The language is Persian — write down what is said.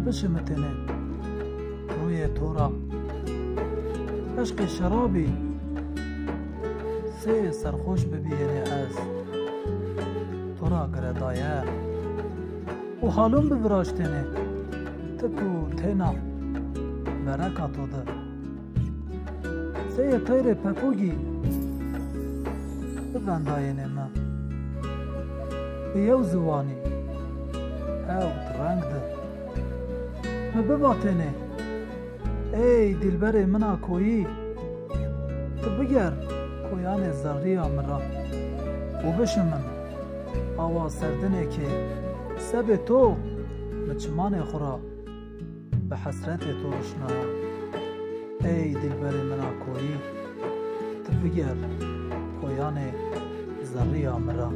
بشمتنه روی تو را عشق شرابی سه سرخوش ببینه از تو را گردایه و حالون ببراشتنه تکو تینا برکاتو ده سه تیر پکوگی ببنداینه ما بیو زوانی او رنگ ده ما بباطنه ای دلبر منا کویی تو بگر کویان زری آمرا و بشمن آوا سردنه که سب تو بچمان خورا به حسرت تو اشنایا ای دلبر منا کویی تو بگر کویان زری آمرا